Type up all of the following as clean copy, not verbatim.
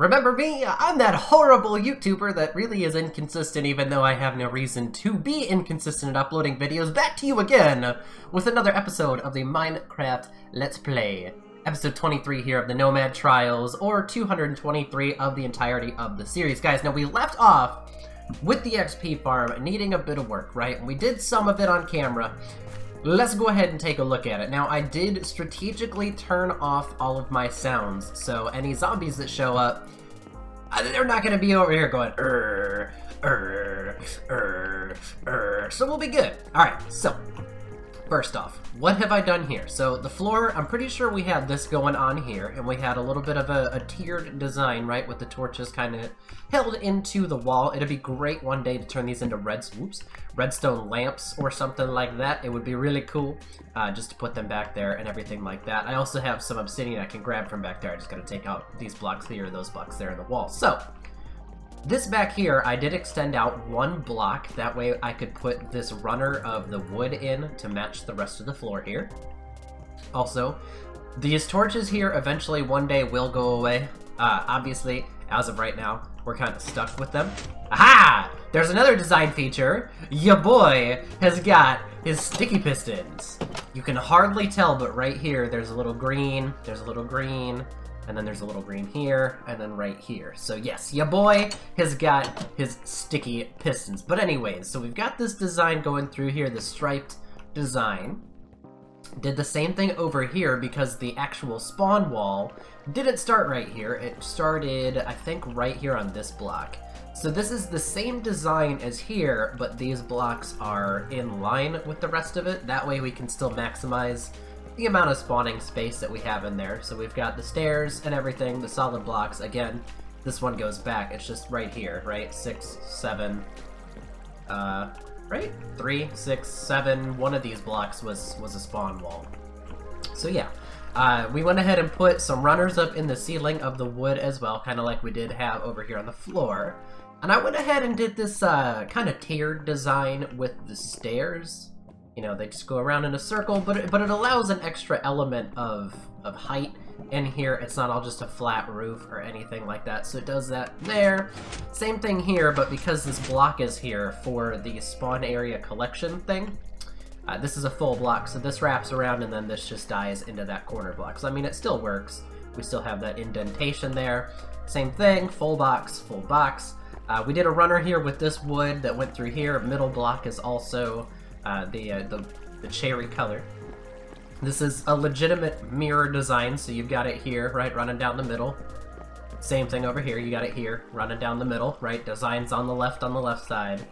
Remember me? I'm that horrible YouTuber that really is inconsistent even though I have no reason to be inconsistent in uploading videos. Back to you again with another episode of the Minecraft Let's Play. Episode 23 here of the Nomad Trials, or 223 of the entirety of the series. Guys, now we left off with the XP farm needing a bit of work, right? We did some of it on camera. Let's go ahead and take a look at it. Now, I did strategically turn off all of my sounds, so any zombies that show up, they're not going to be over here going, so we'll be good. Alright, so, first off, what have I done here? So, the floor, I'm pretty sure we had this going on here, and we had a little bit of a tiered design, right, with the torches kind of held into the wall. It'd be great one day to turn these into redstone lamps or something like that. It would be really cool just to put them back there and everything like that. I also have some obsidian I can grab from back there. I just gotta take out these blocks here, those blocks there in the wall. So, this back here, I did extend out one block. That way I could put this runner of the wood in to match the rest of the floor here. Also, these torches here eventually one day will go away. Obviously, as of right now, we're kind of stuck with them. Aha! There's another design feature. Ya boy has got his sticky pistons. You can hardly tell, but right here, there's a little green, and then there's a little green here, and then right here. So yes, ya boy has got his sticky pistons. But anyways, so we've got this design going through here, the striped design. Did the same thing over here because the actual spawn wall didn't start right here. It started, I think, right here on this block. So this is the same design as here, but these blocks are in line with the rest of it. That way we can still maximize the amount of spawning space that we have in there. So we've got the stairs and everything, the solid blocks. Again, this one goes back. It's just right here, right? 6, 7, right? 3, 6, 7. One of these blocks was a spawn wall. So yeah, we went ahead and put some runners up in the ceiling of the wood as well, kind of like we did have over here on the floor. And I went ahead and did this kind of tiered design with the stairs. You know, they just go around in a circle, but it allows an extra element of height in here. It's not all just a flat roof or anything like that, so it does that there. Same thing here, but because this block is here for the spawn area collection thing, this is a full block, so this wraps around and then this just dies into that corner block. So I mean, it still works. We still have that indentation there. Same thing, full box, full box. We did a runner here with this wood that went through here. Middle block is also the cherry color. This is a legitimate mirror design, so you've got it here, right, running down the middle. Same thing over here, you got it here, running down the middle, right? Designs on the left side,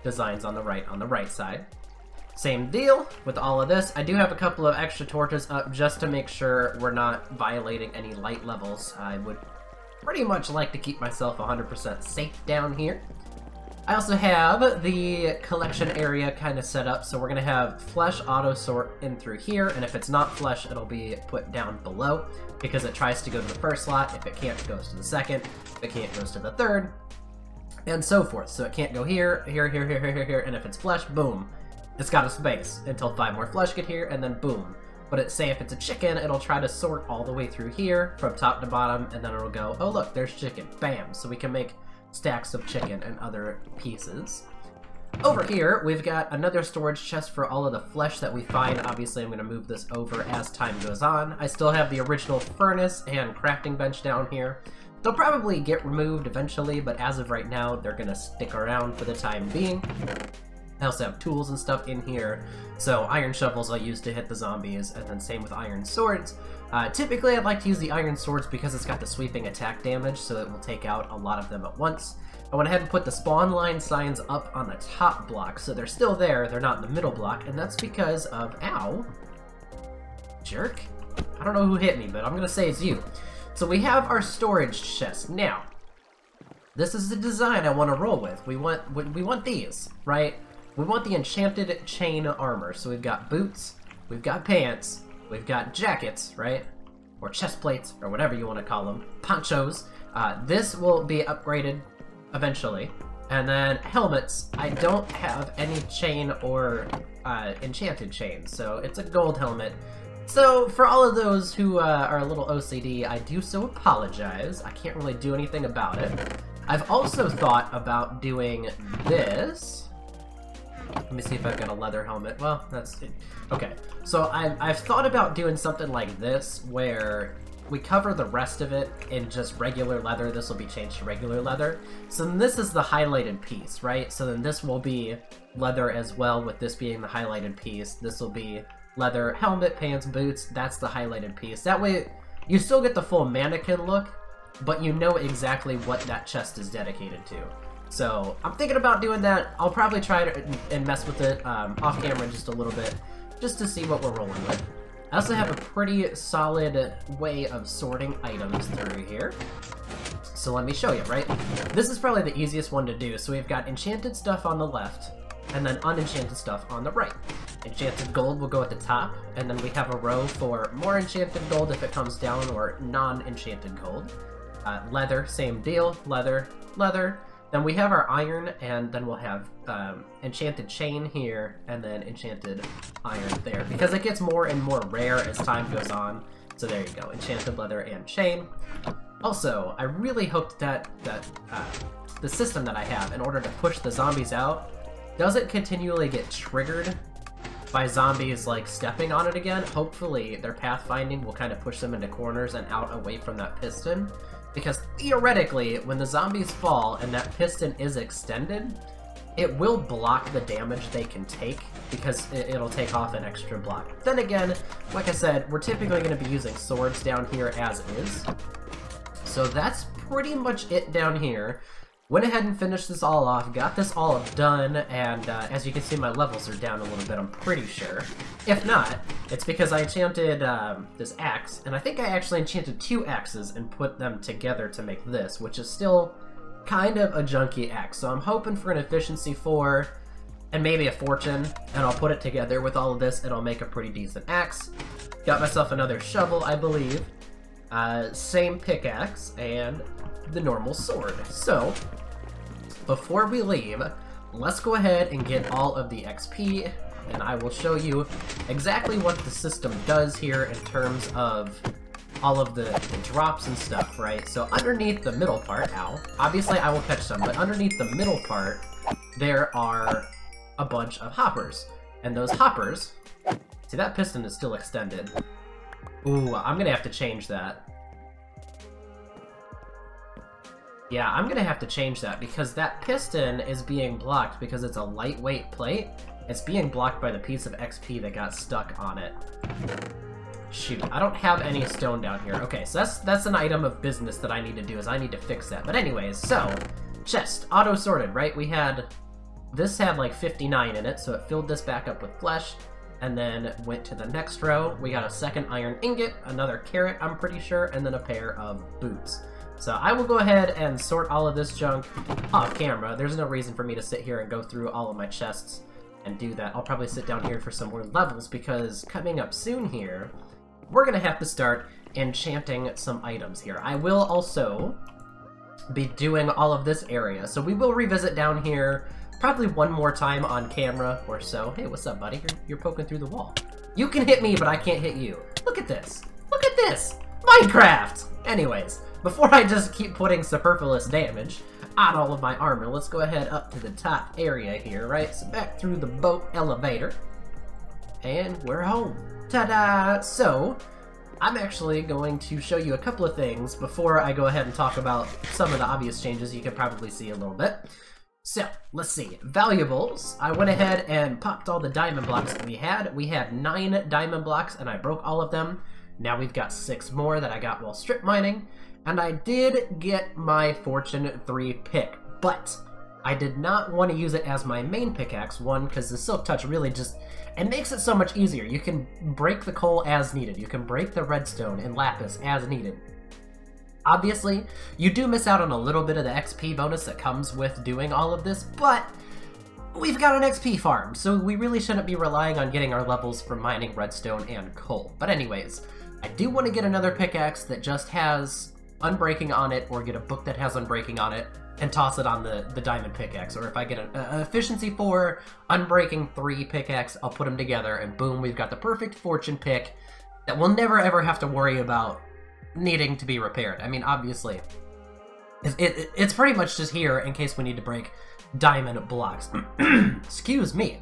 designs on the right side. Same deal with all of this. I do have a couple of extra torches up just to make sure we're not violating any light levels. I would pretty much like to keep myself 100% safe down here. I also have the collection area kind of set up, so we're going to have flesh auto sort in through here, and if it's not flesh, it'll be put down below, because it tries to go to the first slot. If it can't, it goes to the second. If it can't, it goes to the third, and so forth. So it can't go here, here, here, here, here, here, and if it's flesh, boom, it's got a space until 5 more flesh get here, and then boom. But say if it's a chicken, it'll try to sort all the way through here, from top to bottom, and then it'll go, oh look, there's chicken, bam, so we can make stacks of chicken and other pieces. Over here, we've got another storage chest for all of the flesh that we find. Obviously, I'm going to move this over as time goes on. I still have the original furnace and crafting bench down here. They'll probably get removed eventually, but as of right now, they're going to stick around for the time being. I also have tools and stuff in here, so iron shovels I'll use to hit the zombies, and then same with iron swords. Typically I'd like to use the iron swords because it's got the sweeping attack damage, so it will take out a lot of them at once. I went ahead and put the spawn line signs up on the top block, so they're still there, they're not in the middle block, and that's because of, ow, jerk? I don't know who hit me, but I'm gonna say it's you. So we have our storage chest. Now, this is the design I want to roll with. We want these, right? We want the enchanted chain armor. So we've got boots, we've got pants, we've got jackets, right? Or chest plates, or whatever you want to call them. Ponchos. This will be upgraded eventually. And then helmets. I don't have any chain or enchanted chain, so it's a gold helmet. So, for all of those who are a little OCD, I do so apologize. I can't really do anything about it. I've also thought about doing this. Let me see if I've got a leather helmet. Well, that's it. Okay. So I've thought about doing something like this, where we cover the rest of it in just regular leather. This will be changed to regular leather. So then this is the highlighted piece, right? So then this will be leather as well, with this being the highlighted piece. This will be leather, helmet, pants, boots. That's the highlighted piece. That way, you still get the full mannequin look, but you know exactly what that chest is dedicated to. So I'm thinking about doing that. I'll probably try to and mess with it off camera just a little bit, just to see what we're rolling with. I also have a pretty solid way of sorting items through here. So let me show you, right? This is probably the easiest one to do. So we've got enchanted stuff on the left, and then unenchanted stuff on the right. Enchanted gold will go at the top, and then we have a row for more enchanted gold if it comes down, or non-enchanted gold. Leather, same deal, leather, leather. Then we have our iron, and then we'll have enchanted chain here, and then enchanted iron there, because it gets more and more rare as time goes on. So there you go, enchanted leather and chain. Also, I really hope that the system that I have, in order to push the zombies out, doesn't continually get triggered by zombies like stepping on it again. Hopefully their pathfinding will kind of push them into corners and out away from that piston. Because theoretically, when the zombies fall and that piston is extended, it will block the damage they can take, because it'll take off an extra block. Then again, like I said, we're typically going to be using swords down here as is. So that's pretty much it down here. Went ahead and finished this all off, got this all done, and as you can see, my levels are down a little bit, I'm pretty sure. If not, it's because I enchanted this axe, and I think I actually enchanted 2 axes and put them together to make this, which is still kind of a junky axe. So I'm hoping for an efficiency 4 and maybe a fortune, and I'll put it together with all of this and I'll make a pretty decent axe. Got myself another shovel, I believe. Same pickaxe, and the normal sword. So, before we leave, let's go ahead and get all of the XP, and I will show you exactly what the system does here in terms of all of the drops and stuff, right? So underneath the middle part, ow, obviously I will catch some, but underneath the middle part, there are a bunch of hoppers. And those hoppers, see, that piston is still extended. Ooh, I'm gonna have to change that. Yeah, I'm gonna have to change that, because that piston is being blocked because it's a lightweight plate. It's being blocked by the piece of XP that got stuck on it. Shoot, I don't have any stone down here. Okay, so that's an item of business that I need to do, is I need to fix that. But anyways, so, chest, auto-sorted, right? This had like 59 in it, so it filled this back up with flesh, and then went to the next row. We got a second iron ingot, another carrot, I'm pretty sure, and then a pair of boots. So I will go ahead and sort all of this junk off camera. There's no reason for me to sit here and go through all of my chests and do that. I'll probably sit down here for some more levels, because coming up soon here, we're gonna have to start enchanting some items here. I will also be doing all of this area, so we will revisit down here probably one more time on camera or so. Hey, what's up, buddy? You're poking through the wall. You can hit me, but I can't hit you. Look at this. Look at this. Minecraft! Anyways, before I just keep putting superfluous damage on all of my armor, let's go ahead up to the top area here, right? So back through the boat elevator, and we're home. Ta-da! So, I'm actually going to show you a couple of things before I go ahead and talk about some of the obvious changes you can probably see a little bit. So, let's see. Valuables. I went ahead and popped all the diamond blocks that we had. We had 9 diamond blocks, and I broke all of them. Now we've got 6 more that I got while strip mining. And I did get my Fortune 3 pick, but I did not want to use it as my main pickaxe, one, because the Silk Touch really just, it makes it so much easier. You can break the coal as needed. You can break the redstone and lapis as needed. Obviously, you do miss out on a little bit of the XP bonus that comes with doing all of this, but we've got an XP farm, so we really shouldn't be relying on getting our levels from mining redstone and coal. But anyways, I do want to get another pickaxe that just has unbreaking on it, or get a book that has unbreaking on it, and toss it on the diamond pickaxe. Or if I get an efficiency 4, unbreaking 3 pickaxe, I'll put them together, and boom, we've got the perfect fortune pick. that we'll never ever have to worry about needing to be repaired. I mean, obviously, it's pretty much just here in case we need to break diamond blocks. Excuse me.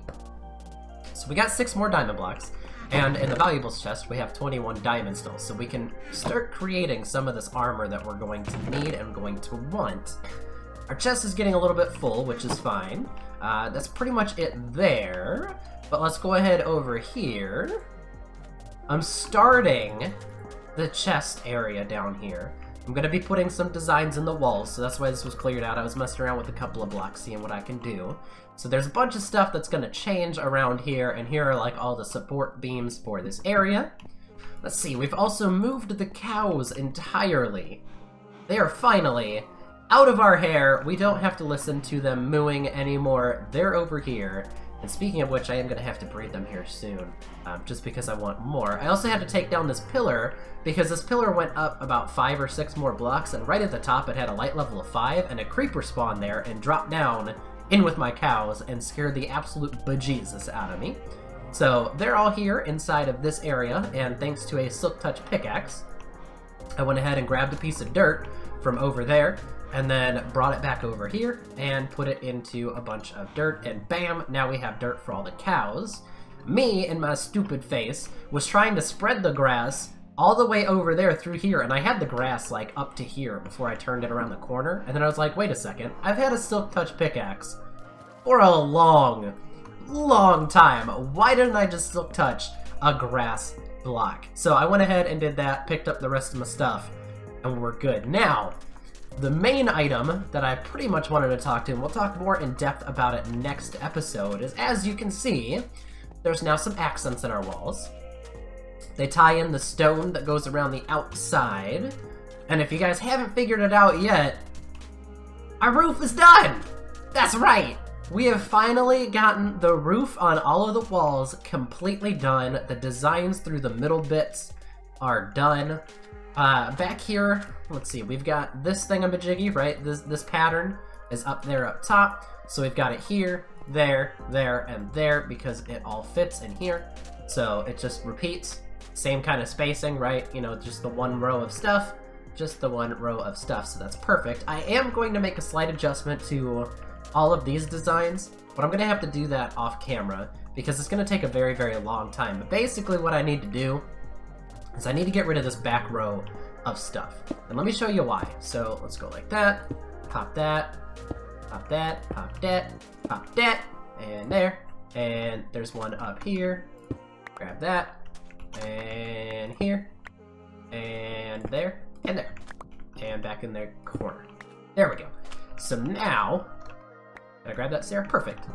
So we got 6 more diamond blocks, and in the valuables chest we have 21 diamond still, so we can start creating some of this armor that we're going to need and going to want. Our chest is getting a little bit full, which is fine. That's pretty much it there, but let's go ahead over here. I'm starting the chest area down here. I'm going to be putting some designs in the walls, so that's why this was cleared out. I was messing around with a couple of blocks, seeing what I can do. So there's a bunch of stuff that's going to change around here, and here are like all the support beams for this area. Let's see, we've also moved the cows entirely. They are finally out of our hair. We don't have to listen to them mooing anymore. They're over here. And speaking of which, I am going to have to breed them here soon, just because I want more. I also had to take down this pillar, because this pillar went up about 5 or 6 more blocks, and right at the top it had a light level of 5, and a creeper spawned there and dropped down in with my cows and scared the absolute bejesus out of me. So they're all here inside of this area, and thanks to a silk touch pickaxe, I went ahead and grabbed a piece of dirt from over there, and then brought it back over here and put it into a bunch of dirt, and bam, now we have dirt for all the cows. Me, in my stupid face, was trying to spread the grass all the way over there through here, and I had the grass like up to here before I turned it around the corner, and then I was like, wait a second, I've had a silk touch pickaxe for a long time. Why didn't I just silk touch a grass block? So I went ahead and did that, picked up the rest of my stuff, and we're good. Now, the main item that I pretty much wanted to talk to, and we'll talk more in depth about it next episode, is, as you can see, there's now some accents in our walls. They tie in the stone that goes around the outside, and if you guys haven't figured it out yet, our roof is done! That's right! We have finally gotten the roof on all of the walls completely done. The designs through the middle bits are done. Back here, let's see, we've got this thingamajiggy, right? This pattern is up there up top. So we've got it here, there, and there, because it all fits in here. So it just repeats, same kind of spacing, right? You know, just the one row of stuff, just the one row of stuff, so that's perfect. I am going to make a slight adjustment to all of these designs, but I'm going to have to do that off camera, because it's going to take a very, very long time. But basically what I need to do is I need to get rid of this back row of stuff. And let me show you why. So let's go like that, pop that, pop that, pop that, pop that, and there. And there's one up here. Grab that, and here, and there, and there. And back in their corner. There we go. So now, did I grab that, Sarah? Perfect.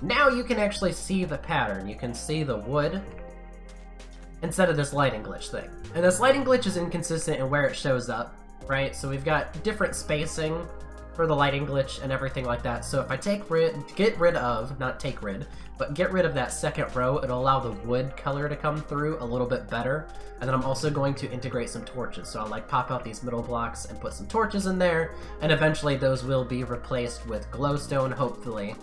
Now you can actually see the pattern. You can see the wood instead of this lighting glitch thing. And this lighting glitch is inconsistent in where it shows up, right? So we've got different spacing for the lighting glitch and everything like that. So if I get rid of that second row, it'll allow the wood color to come through a little bit better. And then I'm also going to integrate some torches. So I'll like pop out these middle blocks and put some torches in there, and eventually those will be replaced with glowstone, hopefully.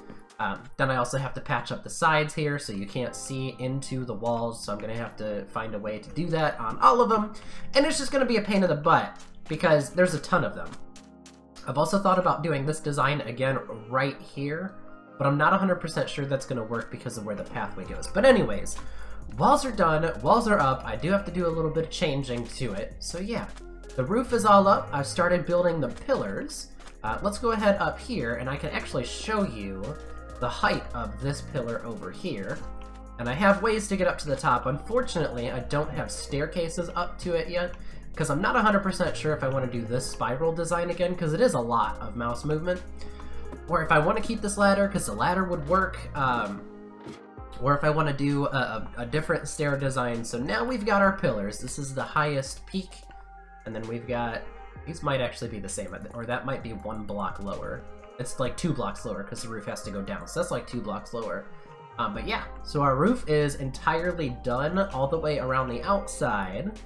Then I also have to patch up the sides here so you can't see into the walls, so I'm going to have to find a way to do that on all of them. And it's just going to be a pain in the butt, because there's a ton of them. I've also thought about doing this design again right here, but I'm not 100% sure that's going to work because of where the pathway goes. But anyways, walls are done, walls are up. I do have to do a little bit of changing to it. So yeah, the roof is all up. I've started building the pillars. Let's go ahead up here, and I can actually show you the height of this pillar over here. And I have ways to get up to the top. Unfortunately, I don't have staircases up to it yet, because I'm not 100% sure if I want to do this spiral design again, because it is a lot of mouse movement. Or if I want to keep this ladder, because the ladder would work, or if I want to do a different stair design. So now we've got our pillars. This is the highest peak, and then we've got, these might actually be the same, or that might be 1 block lower. It's like 2 blocks lower, because the roof has to go down, so that's like 2 blocks lower. But yeah, so our roof is entirely done all the way around the outside.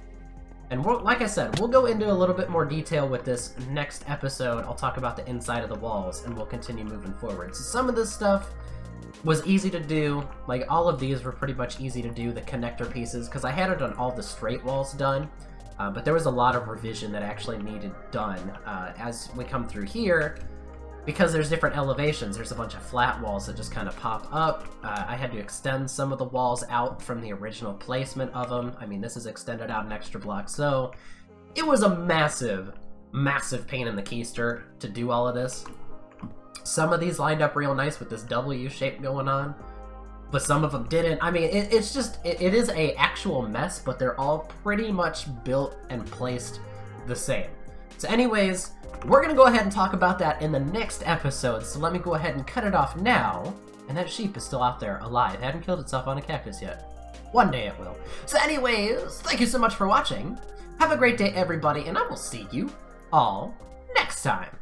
And like I said, we'll go into a little bit more detail with this next episode. I'll talk about the inside of the walls, and we'll continue moving forward. So some of this stuff was easy to do. Like, all of these were pretty much easy to do, the connector pieces, because I had it on all the straight walls done, but there was a lot of revision that actually needed done. As we come through here, because there's different elevations, there's a bunch of flat walls that just kind of pop up. I had to extend some of the walls out from the original placement of them. I mean, this is extended out an extra block, so it was a massive, massive pain in the keister to do all of this. Some of these lined up real nice with this W shape going on, but some of them didn't. I mean, it's just, it is a actual mess, but they're all pretty much built and placed the same. So anyways, we're gonna go ahead and talk about that in the next episode, so let me go ahead and cut it off now. And that sheep is still out there, alive. It hadn't killed itself on a cactus yet. One day it will. So anyways, thank you so much for watching. Have a great day, everybody, and I will see you all next time.